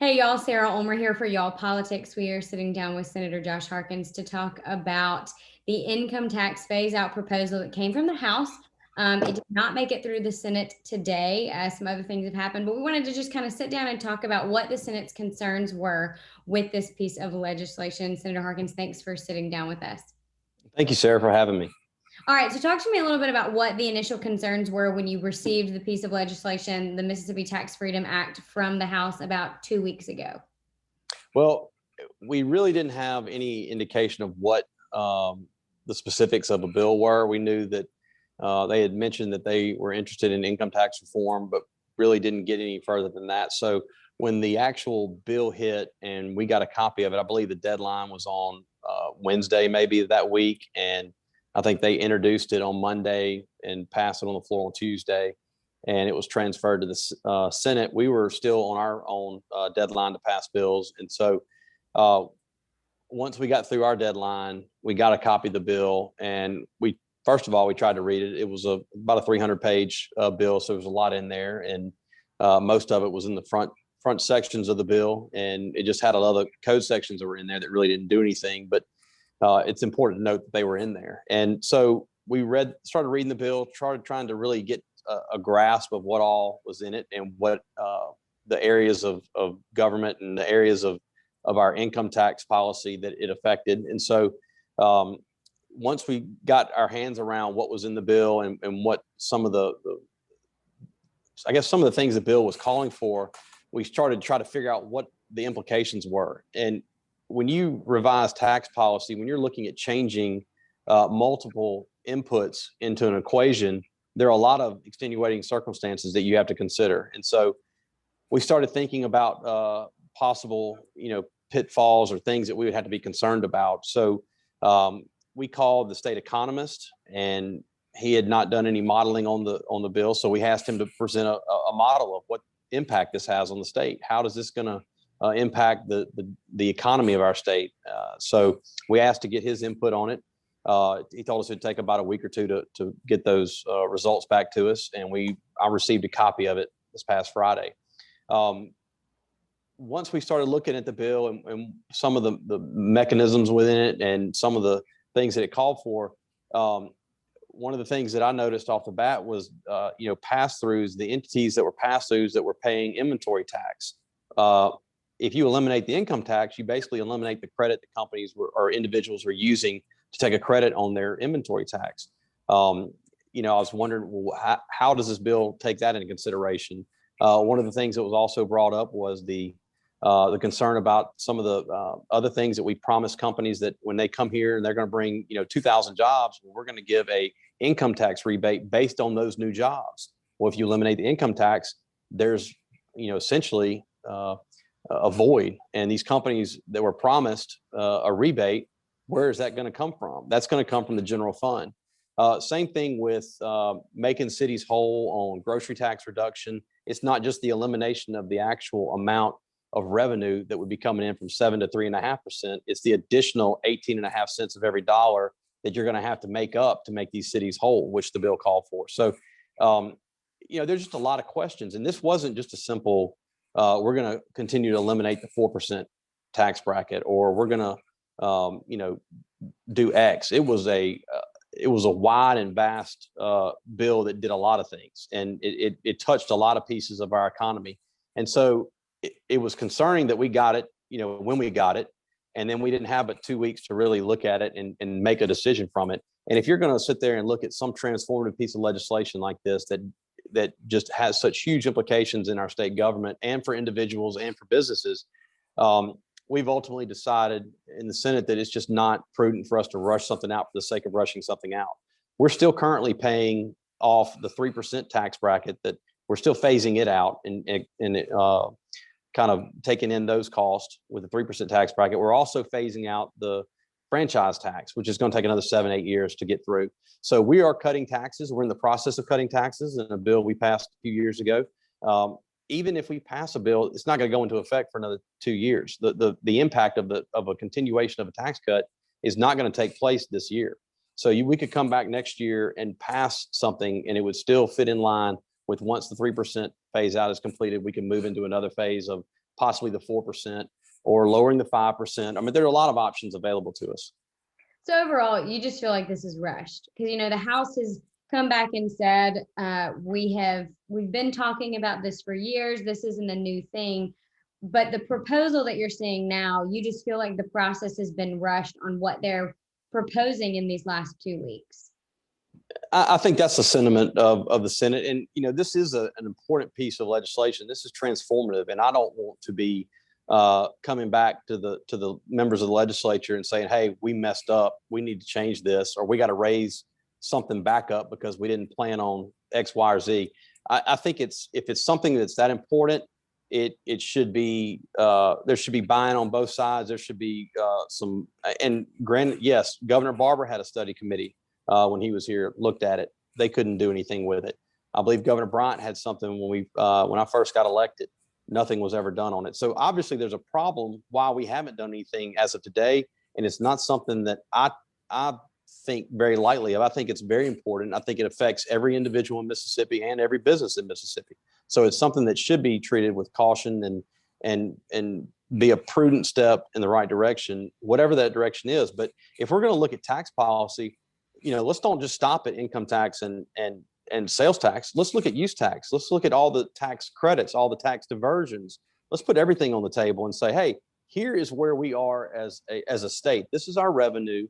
Hey y'all, Sarah Ulmer here for Y'all Politics. We are sitting down with Senator Josh Harkins to talk about the income tax phase out proposal that came from the House. It did not make it through the Senate today. Some other things have happened, but we wanted to just kind of sit down and talk about what the Senate's concerns were with this piece of legislation. Senator Harkins, thanks for sitting down with us. Thank you, Sarah, for having me. All right, so talk to me a little bit about what the initial concerns were when you received the piece of legislation, the Mississippi Tax Freedom Act, from the House about 2 weeks ago. Well, we really didn't have any indication of what the specifics of a bill were. We knew that they had mentioned that they were interested in income tax reform, but really didn't get any further than that. So when the actual bill hit and we got a copy of it, I believe the deadline was on Wednesday, maybe that week. And I think they introduced it on Monday and passed it on the floor on Tuesday. And it was transferred to the Senate. We were still on our own deadline to pass bills. And so once we got through our deadline, we got a copy of the bill. And first of all, we tried to read it. It was about a 300-page bill, so there was a lot in there. And most of it was in the front sections of the bill. And it just had other code sections that were in there that really didn't do anything. But it's important to note that they were in there. And so we started reading the bill, started trying to really get a grasp of what all was in it and what the areas of government and the areas of our income tax policy that it affected. And so once we got our hands around what was in the bill and what some of some of the things the bill was calling for, we started to try to figure out what the implications were. And when you revise tax policy, when you're looking at changing multiple inputs into an equation, there are a lot of extenuating circumstances that you have to consider. And so we started thinking about possible, pitfalls or things that we would have to be concerned about. So we called the state economist, and he had not done any modeling on the bill. So we asked him to present a model of what impact this has on the state. How does this going to impact the economy of our state? So we asked to get his input on it. He told us it'd take about a week or two to get those results back to us, and I received a copy of it this past Friday. Once we started looking at the bill and some of the mechanisms within it and some of the things that it called for, one of the things that I noticed off the bat was pass-throughs, the entities that were pass-throughs that were paying inventory tax. If you eliminate the income tax, you basically eliminate the credit that companies or individuals are using to take a credit on their inventory tax. I was wondering, well, how does this bill take that into consideration? One of the things that was also brought up was the concern about some of the other things that we promised companies that when they come here and they're going to bring 2,000 jobs, we're going to give a income tax rebate based on those new jobs. Well, if you eliminate the income tax, there's essentially a void, and these companies that were promised a rebate, where is that going to come from? That's going to come from the general fund. Same thing with making cities whole on grocery tax reduction. It's not just the elimination of the actual amount of revenue that would be coming in from 7 to 3.5%. It's the additional 18.5 cents of every dollar that you're going to have to make up to make these cities whole, which the bill called for. So, there's just a lot of questions. And this wasn't just a simple, we're going to continue to eliminate the 4% tax bracket, or we're going to, do X. It was a wide and vast bill that did a lot of things, and it touched a lot of pieces of our economy. And so it was concerning that we got it, when we got it, and then we didn't have but 2 weeks to really look at it and make a decision from it. And if you're going to sit there and look at some transformative piece of legislation like this that just has such huge implications in our state government and for individuals and for businesses, we've ultimately decided in the Senate that it's just not prudent for us to rush something out for the sake of rushing something out. We're still currently paying off the 3% tax bracket, that we're still phasing it out and kind of taking in those costs with the 3% tax bracket. We're also phasing out the franchise tax, which is going to take another 7-8 years to get through. So we are cutting taxes. We're in the process of cutting taxes in a bill we passed a few years ago. Even if we pass a bill, it's not going to go into effect for another 2 years. The impact of a continuation of a tax cut is not going to take place this year. So we could come back next year and pass something, and it would still fit in line with, once the 3% phase out is completed, we can move into another phase of possibly the 4% or lowering the 5%. I mean, there are a lot of options available to us. So overall, you just feel like this is rushed because, the House has come back and said, we've been talking about this for years. This isn't a new thing. But the proposal that you're seeing now, you just feel like the process has been rushed on what they're proposing in these last 2 weeks. I think that's the sentiment of the Senate. And, this is an important piece of legislation. This is transformative. And I don't want to be coming back to the members of the legislature and saying, hey, we messed up. We need to change this, or we got to raise something back up because we didn't plan on X, Y, or Z. I think if it's something that's that important, it should be, there should be buy-in on both sides. There should be and granted, yes, Governor Barber had a study committee when he was here, looked at it. They couldn't do anything with it. I believe Governor Bryant had something when I first got elected. Nothing was ever done on it. So obviously there's a problem why we haven't done anything as of today. And it's not something that I think very lightly of. I think it's very important. I think it affects every individual in Mississippi and every business in Mississippi. So it's something that should be treated with caution and be a prudent step in the right direction, whatever that direction is. But if we're going to look at tax policy, let's don't just stop at income tax and sales tax. Let's look at use tax. Let's look at all the tax credits, all the tax diversions. Let's put everything on the table and say, hey, here is where we are as a state. This is our revenue.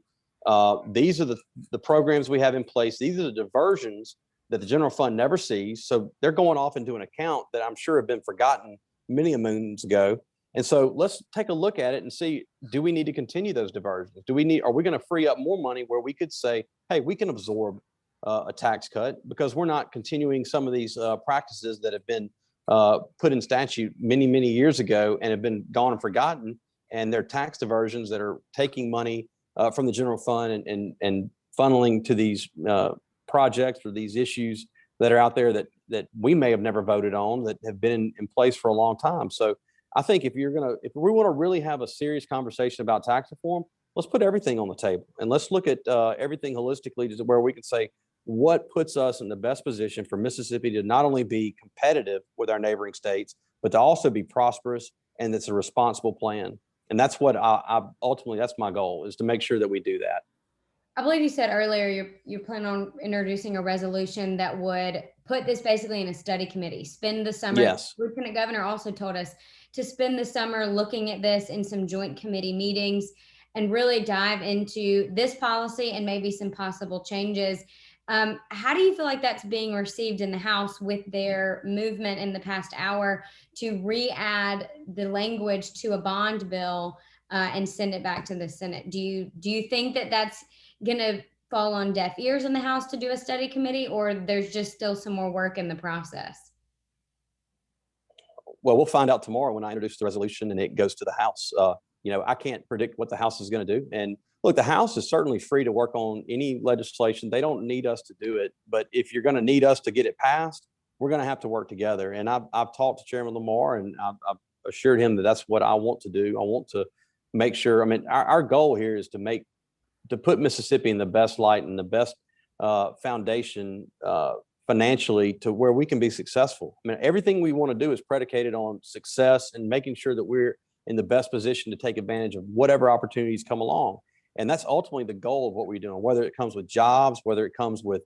These are the programs we have in place. These are the diversions that the general fund never sees. So they're going off into an account that I'm sure have been forgotten many moons ago. And so let's take a look at it and see, do we need to continue those diversions? Are we going to free up more money where we could say, hey, we can absorb a tax cut because we're not continuing some of these practices that have been put in statute many, many years ago and have been gone and forgotten. And they're tax diversions that are taking money from the general fund and funneling to these projects or these issues that are out there that we may have never voted on, that have been in place for a long time. So I think if we want to really have a serious conversation about tax reform, let's put everything on the table and let's look at everything holistically to where we can say what puts us in the best position for Mississippi to not only be competitive with our neighboring states, but to also be prosperous, and it's a responsible plan. And that's what ultimately, that's my goal, is to make sure that we do that. I believe you said earlier you plan on introducing a resolution that would put this basically in a study committee, spend the summer. Yes. Lieutenant Governor also told us to spend the summer looking at this in some joint committee meetings and really dive into this policy and maybe some possible changes. How do you feel like that's being received in the House with their movement in the past hour to re-add the language to a bond bill and send it back to the Senate? Do you think that that's going to fall on deaf ears in the House to do a study committee, or there's just still some more work in the process? Well, we'll find out tomorrow when I introduce the resolution and it goes to the House. I can't predict what the House is going to do. And look, the House is certainly free to work on any legislation. They don't need us to do it. But if you're going to need us to get it passed, we're going to have to work together. And I've talked to Chairman Lamar, and I've assured him that that's what I want to do. I want to make sure. I mean, our goal here is to put Mississippi in the best light and the best foundation financially to where we can be successful. I mean, everything we want to do is predicated on success and making sure that we're in the best position to take advantage of whatever opportunities come along. And that's ultimately the goal of what we're doing, whether it comes with jobs, whether it comes with,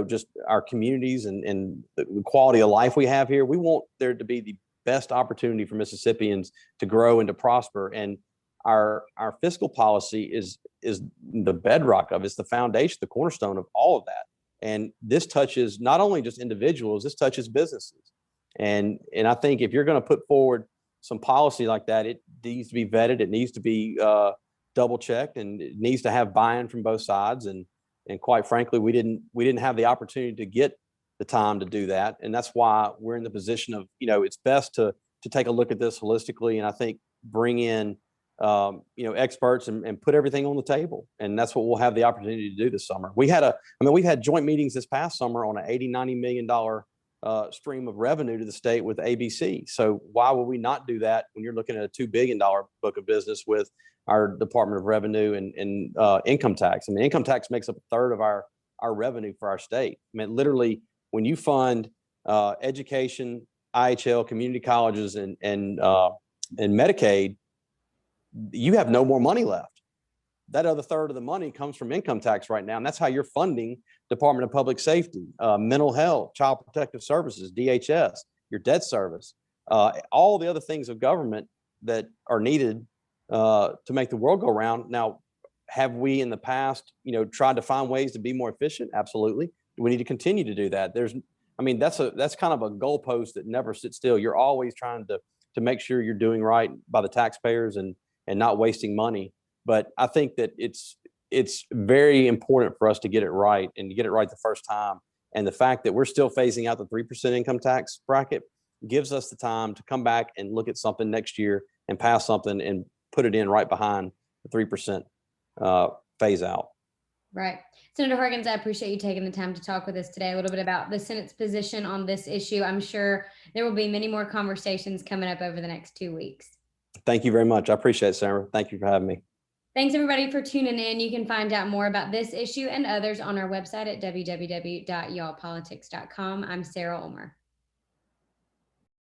just our communities and the quality of life we have here. We want there to be the best opportunity for Mississippians to grow and to prosper. And our fiscal policy is the bedrock of it. It's the foundation, the cornerstone of all of that. And this touches not only just individuals, this touches businesses. And I think if you're going to put forward some policy like that, it needs to be vetted. It needs to be double checked, and it needs to have buy-in from both sides. And quite frankly, we didn't have the opportunity to get the time to do that. And that's why we're in the position of, it's best to take a look at this holistically. And I think bring in, experts and put everything on the table. And that's what we'll have the opportunity to do this summer. We've had joint meetings this past summer on an $80-90 million stream of revenue to the state with ABC. So why would we not do that when you're looking at a $2 billion book of business with our Department of Revenue and income tax? I mean, income tax makes up a third of our revenue for our state. I mean, literally, when you fund education, IHL, community colleges, and Medicaid, you have no more money left. That other third of the money comes from income tax right now. And that's how you're funding Department of Public Safety, mental health, child protective services, DHS, your debt service, all the other things of government that are needed to make the world go round. Now, have we in the past, tried to find ways to be more efficient? Absolutely. We need to continue to do that. That's kind of a goalpost that never sits still. You're always trying to make sure you're doing right by the taxpayers and not wasting money. But I think that it's very important for us to get it right and to get it right the first time. And the fact that we're still phasing out the 3% income tax bracket gives us the time to come back and look at something next year and pass something and put it in right behind the 3% phase out. Right. Senator Harkins, I appreciate you taking the time to talk with us today a little bit about the Senate's position on this issue. I'm sure there will be many more conversations coming up over the next 2 weeks. Thank you very much. I appreciate it, Sarah. Thank you for having me. Thanks, everybody, for tuning in. You can find out more about this issue and others on our website at www.y'allpolitics.com. I'm Sarah Ulmer.